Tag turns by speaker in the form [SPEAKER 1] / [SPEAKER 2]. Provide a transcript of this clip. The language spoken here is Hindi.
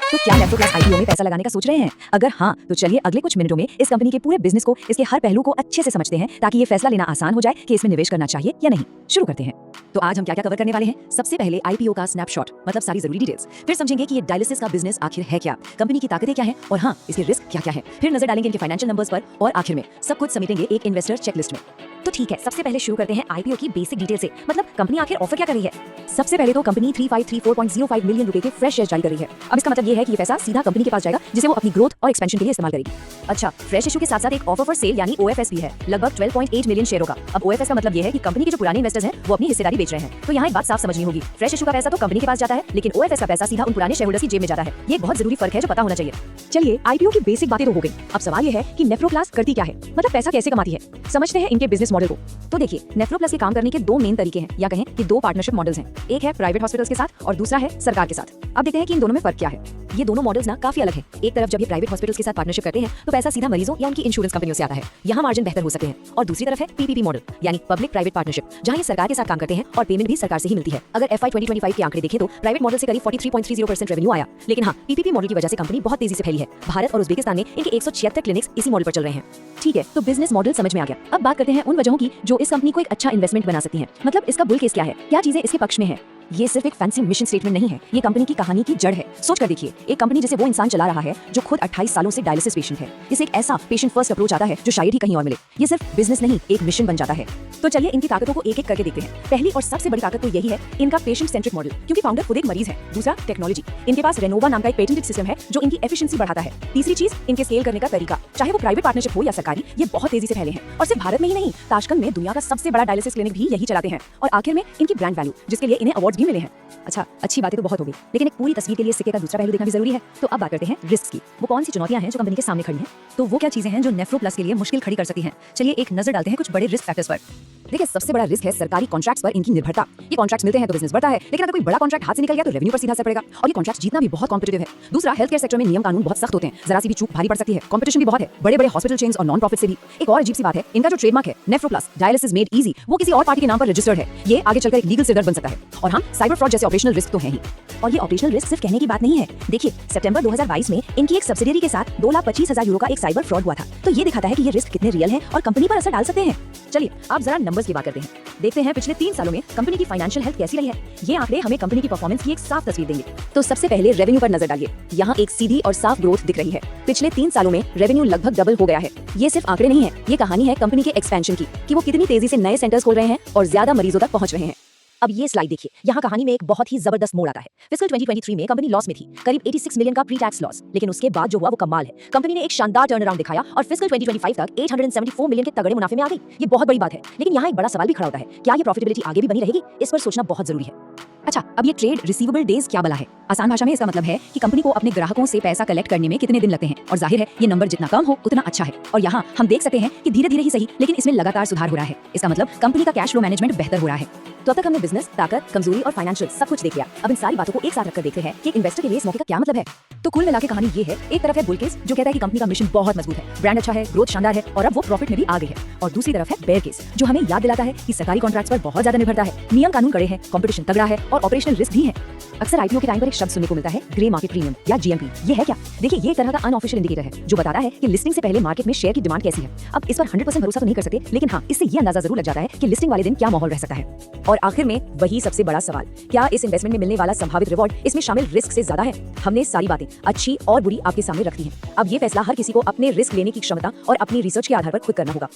[SPEAKER 1] तो क्या नेफ्रोप्लस आईपीओ में पैसा लगाने का सोच रहे हैं? अगर हाँ, तो चलिए अगले कुछ मिनटों में इस कंपनी के पूरे बिजनेस को, इसके हर पहलू को अच्छे से समझते हैं ताकि ये फैसला लेना आसान हो जाए कि इसमें निवेश करना चाहिए या नहीं। शुरू करते हैं। तो आज हम क्या क्या कवर करने वाले हैं? सबसे पहले आईपीओ का स्नैपशॉट, मतलब सारी जरूरी डिटेल्स। फिर समझेंगे कि ये डायलिसिस का बिजनेस आखिर है क्या, कंपनी की ताकतें क्या हैं और हाँ, इसके रिस्क क्या क्या है। फिर नजर डालेंगे इनके फाइनेंशियल नंबर्स पर और आखिर में सब कुछ समेटेंगे एक इन्वेस्टर चेकलिस्ट में। तो ठीक है, सबसे पहले शुरू करते हैं आईपीओ की बेसिक डिटेल से, मतलब कंपनी आखिर ऑफर क्या कर रही है। सबसे पहले तो कंपनी 3534.05 मिलियन रुपए के फ्रेश शेयर जारी कर रही है। अब इसका मतलब ये है कि ये पैसा सीधा कंपनी के पास जाएगा जिसे वो अपनी ग्रोथ और एक्सपेंशन के लिए इस्तेमाल करेगी। अच्छा, फ्रेश इशू के साथ साथ एक ऑफर फॉर सेल यानी ओएफएस भी है, लगभग 12.8 मिलियन शेयरों का। अब ओएफएस का मतलब ये है कि कंपनी के जो पुराने इन्वेस्टर्स हैं वो अपनी हिस्सेदारी बेच रहे हैं। तो यहाँ एक बात साफ समझनी होगी, फ्रेश इशू का पैसा तो कंपनी के पास जाता है, लेकिन ओएफएस का पैसा सीधा उन पुराने शेयरहोल्डर्स की जेब में जाता है। ये एक बहुत जरूरी फर्क है जो पता होना चाहिए। चलिए, आईपीओ की बेसिक बातें तो हो गई। अब सवाल ये है कि नेफ्रोप्लस करती क्या है, मतलब पैसा कैसे कमाती है। समझते हैं इनके बिजनेस मॉडल को। तो देखिए, नेफ्रोप्लस के काम करने के दो मेन तरीके हैं, या कहें कि दो पार्टनरशिप मॉडल्स हैं। एक है प्राइवेट हॉस्पिटल्स के साथ और दूसरा है सरकार के साथ। अब देखते हैं कि इन दोनों में फर्क क्या है। ये दोनों मॉडल्स ना काफी अलग हैं। एक तरफ जब ये प्राइवेट हॉस्पिटल्स के साथ पार्टनरशिप करते हैं तो पैसा सीधा मरीजों या उनकी इंश्योरेंस कंपनियों से आता है, यहाँ मार्जिन बेहतर हो सकते हैं। और दूसरी तरफ है पीपीपी मॉडल, यानी पब्लिक प्राइवेट पार्टनरशिप, जहाँ ये सरकार के साथ काम करते हैं और पेमेंट भी सरकार से ही मिलती है। अगर FY 2025 के आंकड़े देखें तो प्राइवेट मॉडल से करीब 43.30% रेवेन्यू आया, लेकिन हाँ, पीपीपी मॉडल की वजह से कंपनी बहुत तेजी से फैली है। भारत और उज्बेकिस्तान में इनके 176 क्लिनिक्स इसी मॉडल पर चल रहे हैं। ठीक है, तो बिजनेस मॉडल समझ में आ गया। अब बात करते हैं उन वजहों की जो इस कंपनी को एक अच्छा इन्वेस्टमेंट बना सकती हैं। मतलब इसका बुल केस क्या है, क्या चीजें इसके पक्ष में है। ये सिर्फ एक फैंसी मिशन स्टेटमेंट नहीं है, ये कंपनी की कहानी की जड़ है। सोच कर देखिए, एक कंपनी जिसे वो इंसान चला रहा है जो खुद 28 सालों से डायलिसिस पेशेंट है। इसे एक ऐसा पेशेंट फर्स्ट अप्रोच आता है जो शायद ही कहीं और मिले। ये सिर्फ बिजनेस नहीं, एक मिशन बन जाता है। तो चलिए इनकी ताकतों को एक एक करके देखते हैं। पहली और सबसे बड़ी ताकत तो यही है इनका पेशेंट सेंट्रिक मॉडल, क्योंकि फाउंडर खुद एक मरीज है। दूसरा, टेक्नोलॉजी। इनके पास रेनोवा नाम का एक पेटेंटेड सिस्टम है जो इनकी एफिशिएंसी बढ़ाता है। तीसरी चीज, इनके स्केल करने का तरीका, चाहे वो प्राइवेट पार्टनरशिप हो या सरकारी, ये बहुत तेजी से फैले हैं। और सिर्फ भारत में ही नहीं, ताशकंद में दुनिया का सबसे बड़ा डायलिसिस क्लिनिक भी यही चलाते हैं। और आखिर में इनकी ब्रांड वैल्यू, जिसके लिए इन्हें अवार्ड्स भी मिले हैं। अच्छा, अच्छी बातें तो बहुत हो गई, लेकिन एक पूरी तस्वीर के लिए सिक्के का दूसरा पहलू देखना भी जरूरी है। तो अब बात करते हैं रिस्क की। वो कौन सी चुनौतियां हैं जो कंपनी के सामने खड़ी हैं। तो वो क्या चीजें हैं जो नेफ्रोप्लस के लिए मुश्किल खड़ी कर सकती हैं। चलिए एक नजर डालते हैं कुछ बड़े रिस्क फैक्टर्स पर। देखिए, सबसे बड़ा रिस्क है सरकारी कॉन्ट्रैक्ट्स पर इनकी निर्भरता। ये कॉन्ट्रैक्ट्स मिलते हैं तो बिजनेस बढ़ता है, लेकिन अगर कोई बड़ा कॉन्ट्रैक्ट हाथ से निकल गया तो रेवेन्यू पर सीधा असर पड़ेगा और ये कॉन्ट्रैक्ट जीतना भी बहुत कॉम्पिटिटिव है। दूसरा, हेल्थ केयर सेक्टर में नियम कानून बहुत सख्त होते हैं, जरा सी भी चूक भारी पड़ सकती है। कॉम्पिटिशन भी बहुत है, बड़े बड़े हॉस्पिटल चेन्स और नॉन प्रॉफिट से भी। एक और अजीब सी बात है, इनका जो ट्रेडमार्क है नेफ्रोप्लस डायलिसिस मेड इजी, वो किसी और पार्टी के नाम पर रजिस्टर्ड है। ये आगे चलकर एक लीगल सिरदर्द बन सकता है। और हाँ, साइबर फ्रॉड जैसे ऑपरेशनल रिस्क तो है ही। और ये ऑपरेशनल रिस्क सिर्फ कहने की बात नहीं है। देखिए, सितंबर 2022 में इनकी एक सब्सिडियरी के साथ 2,25,000 यूरो का एक साइबर फ्रॉड हुआ था। तो ये दिखाता है कि ये रिस्क कितने रियल हैं और कंपनी पर असर डाल सकते हैं। चलिए आप जरा नंबर्स की बात करते हैं। देखते हैं पिछले 3 सालों में कंपनी की फाइनेंशियल हेल्थ कैसी रही है। ये आंकड़े हमें कंपनी की परफॉर्मेंस की एक साफ तस्वीर देंगे। तो सबसे पहले रेवेन्यू पर नजर डालिए। यहाँ एक सीधी और साफ ग्रोथ दिख रही है। पिछले 3 सालों में रेवेन्यू लगभग डबल हो गया है। ये सिर्फ आंकड़े नहीं है, ये कहानी है कंपनी के एक्सपेंशन की, कि वो कितनी तेजी से नए सेंटर्स खोल रहे हैं और ज्यादा मरीजों तक पहुंच रहे हैं। अब ये स्लाइड देखिए, यहाँ कहानी में एक बहुत ही जबरदस्त मोड़ आता है। फिस्कल 2023 में कंपनी लॉस में थी, करीब 86 मिलियन का प्री टैक्स लॉस, लेकिन उसके बाद जो हुआ वो कमाल है। कंपनी ने एक शानदार टर्न अराउंड दिखाया और फिस्कल 2025 तक 874 मिलियन के तगड़े मुनाफे में आ गई। ये बहुत बड़ी बात है, लेकिन यहाँ एक बड़ा सवाल भी खड़ा होता है, क्या ये प्रॉफिटेबिलिटी आगे भी बनी रहेगी? इस पर सोचना बहुत जरूरी है। अच्छा, अब ये ट्रेड रिसीवेबल डेज क्या बला है। आसान भाषा में इसका मतलब है कि कंपनी को अपने ग्राहकों से पैसा कलेक्ट करने में कितने दिन लगते हैं। और जाहिर है ये नंबर जितना कम हो उतना अच्छा है। और यहाँ हम देख सकते हैं कि धीरे धीरे ही सही, लेकिन इसमें लगातार सुधार हो रहा है। इसका मतलब कंपनी का कैश फ्लो मैनेजमेंट बेहतर हो रहा है। तो अब तक हमने बिजनेस, ताकत, कमजोरी और फाइनेंशियल सब कुछ देख लिया। अब इन सारी बातों को एक साथ रखकर देखते हैं कि इन्वेस्टर के लिए इस मौके का क्या मतलब है। तो कुल मिलाकर कहानी ये है, एक तरफ है बुल केस जो कहता है कि कंपनी का मिशन बहुत मजबूत है, ब्रांड अच्छा है, ग्रोथ शानदार है और अब वो प्रॉफिट में भी आ गई है। और दूसरी तरफ है बेयर केस जो हमें याद दिलाता है कि सरकारी कॉन्ट्रैक्ट्स पर बहुत ज्यादा निर्भरता है, नियम कानून कड़े हैं, कंपटीशन तगड़ा है और ऑपरेशनल रिस्क भी है। अक्सर आईपीओ के टाइम पर एक शब्द सुनने को मिलता है, ग्रे मार्केट प्रीमियम या जीएमपी। ये है क्या? देखिए, ये एक तरह का अनऑफिशियल इंडिकेटर है जो बताता है कि लिस्टिंग से पहले मार्केट में शेयर की डिमांड कैसी है। अब इस पर 100% भरोसा तो नहीं कर सकते, लेकिन हाँ, इससे ये अंदाजा जरूर लग जाता है कि लिस्टिंग वाले दिन क्या माहौल रह सकता है। और आखिर में वही सबसे बड़ा सवाल, क्या इस इन्वेस्टमेंट में मिलने वाला संभावित रिवॉर्ड इसमें शामिल रिस्क से ज्यादा है? हमने सारी बातें अच्छी और बुरी आपके सामने रख दी हैं। अब ये फैसला हर किसी को अपने रिस्क लेने की क्षमता और अपनी रिसर्च के आधार पर खुद करना होगा।